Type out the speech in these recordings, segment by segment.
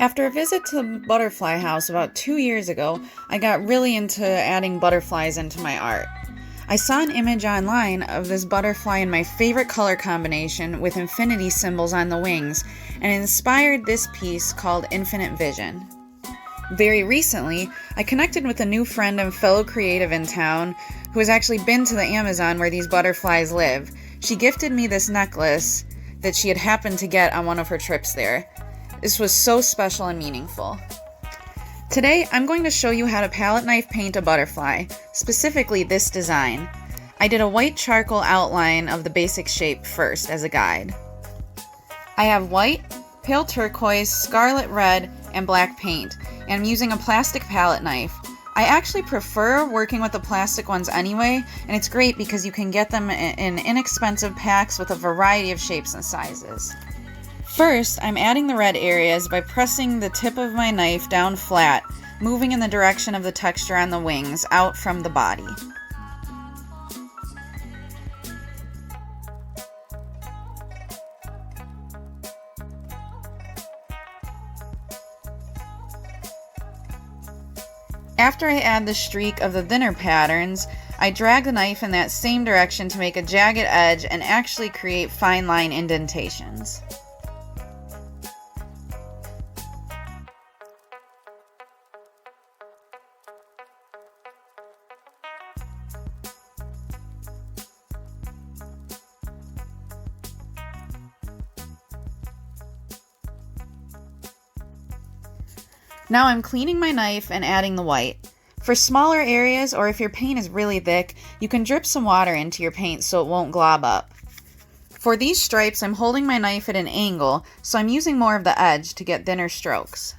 After a visit to the butterfly house about 2 years ago, I got really into adding butterflies into my art. I saw an image online of this butterfly in my favorite color combination with infinity symbols on the wings, and it inspired this piece called Infinite Vision. Very recently, I connected with a new friend and fellow creative in town who has actually been to the Amazon where these butterflies live. She gifted me this necklace that she had happened to get on one of her trips there. This was so special and meaningful. Today, I'm going to show you how to palette knife paint a butterfly, specifically this design. I did a white charcoal outline of the basic shape first as a guide. I have white, pale turquoise, scarlet red, and black paint, and I'm using a plastic palette knife. I actually prefer working with the plastic ones anyway, and it's great because you can get them in inexpensive packs with a variety of shapes and sizes. First, I'm adding the red areas by pressing the tip of my knife down flat, moving in the direction of the texture on the wings, out from the body. After I add the streak of the thinner patterns, I drag the knife in that same direction to make a jagged edge and actually create fine line indentations. Now I'm cleaning my knife and adding the white. For smaller areas, or if your paint is really thick, you can drip some water into your paint so it won't glob up. For these stripes, I'm holding my knife at an angle, so I'm using more of the edge to get thinner strokes.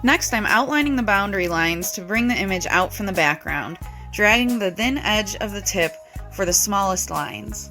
Next, I'm outlining the boundary lines to bring the image out from the background, dragging the thin edge of the tip for the smallest lines.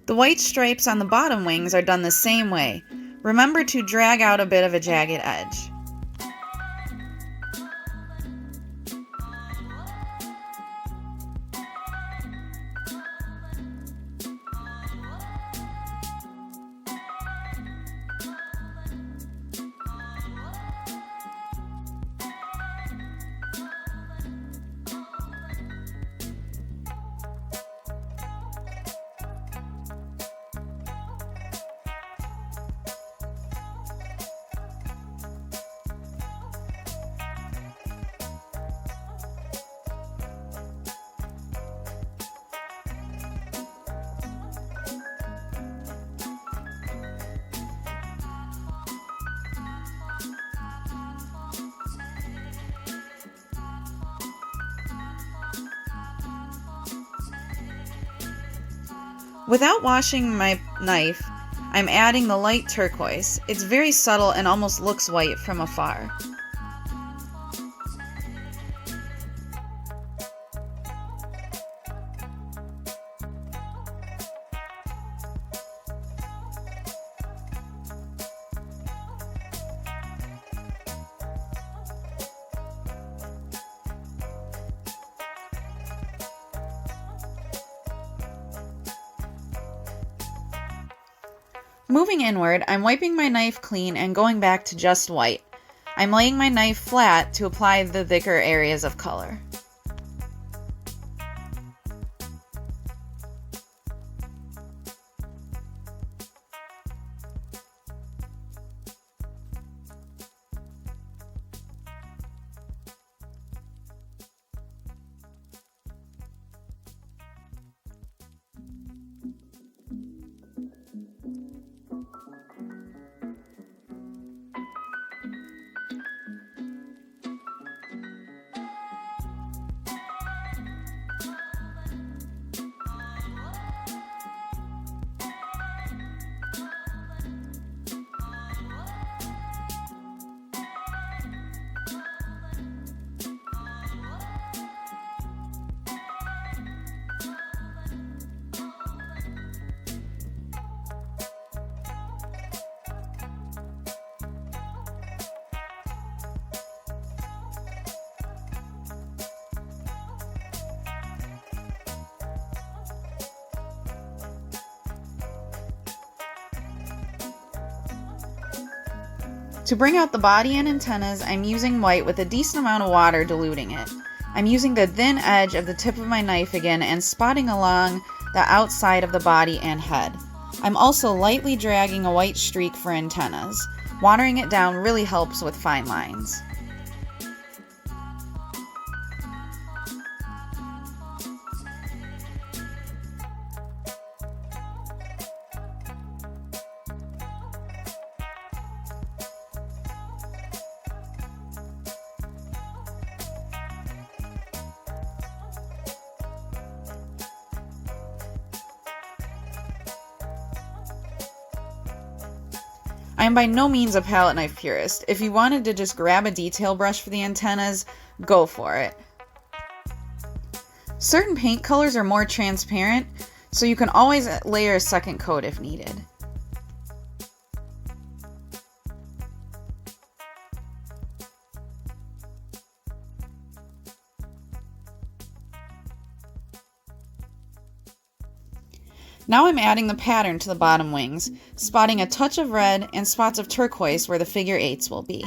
The white stripes on the bottom wings are done the same way. Remember to drag out a bit of a jagged edge. Without washing my knife, I'm adding the light turquoise. It's very subtle and almost looks white from afar. Moving inward, I'm wiping my knife clean and going back to just white. I'm laying my knife flat to apply the thicker areas of color. To bring out the body and antennas, I'm using white with a decent amount of water diluting it. I'm using the thin edge of the tip of my knife again and spotting along the outside of the body and head. I'm also lightly dragging a white streak for antennas. Watering it down really helps with fine lines. I am by no means a palette knife purist. If you wanted to just grab a detail brush for the antennas, go for it. Certain paint colors are more transparent, so you can always layer a second coat if needed. Now I'm adding the pattern to the bottom wings, spotting a touch of red and spots of turquoise where the figure eights will be.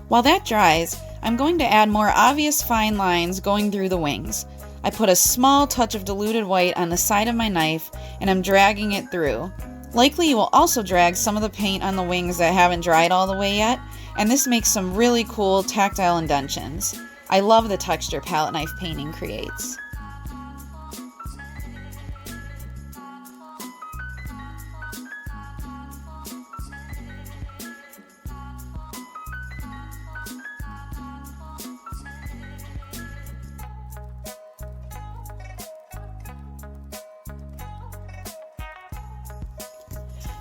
While that dries, I'm going to add more obvious fine lines going through the wings. I put a small touch of diluted white on the side of my knife and I'm dragging it through. Likely you will also drag some of the paint on the wings that haven't dried all the way yet, and this makes some really cool tactile indentions. I love the texture palette knife painting creates.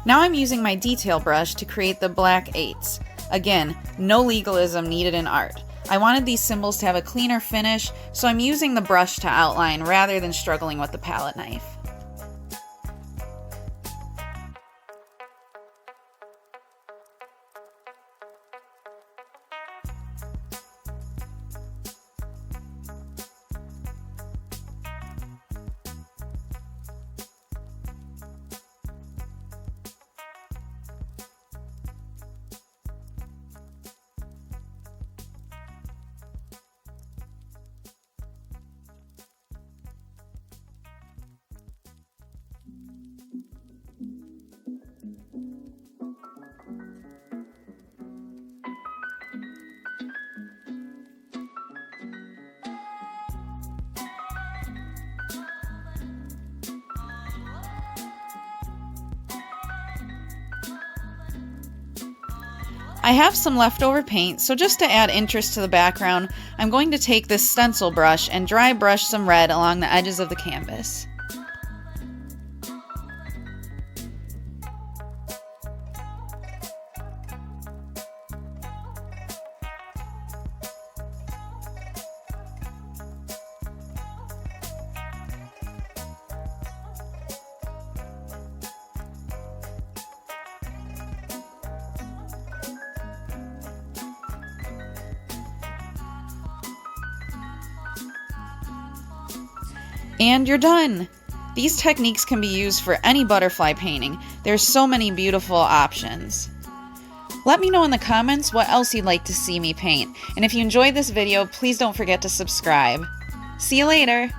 Now I'm using my detail brush to create the black eights. Again, no legalism needed in art. I wanted these symbols to have a cleaner finish, so I'm using the brush to outline rather than struggling with the palette knife. I have some leftover paint, so just to add interest to the background, I'm going to take this stencil brush and dry brush some red along the edges of the canvas. And you're done! These techniques can be used for any butterfly painting. There's so many beautiful options. Let me know in the comments what else you'd like to see me paint. And if you enjoyed this video, please don't forget to subscribe. See you later!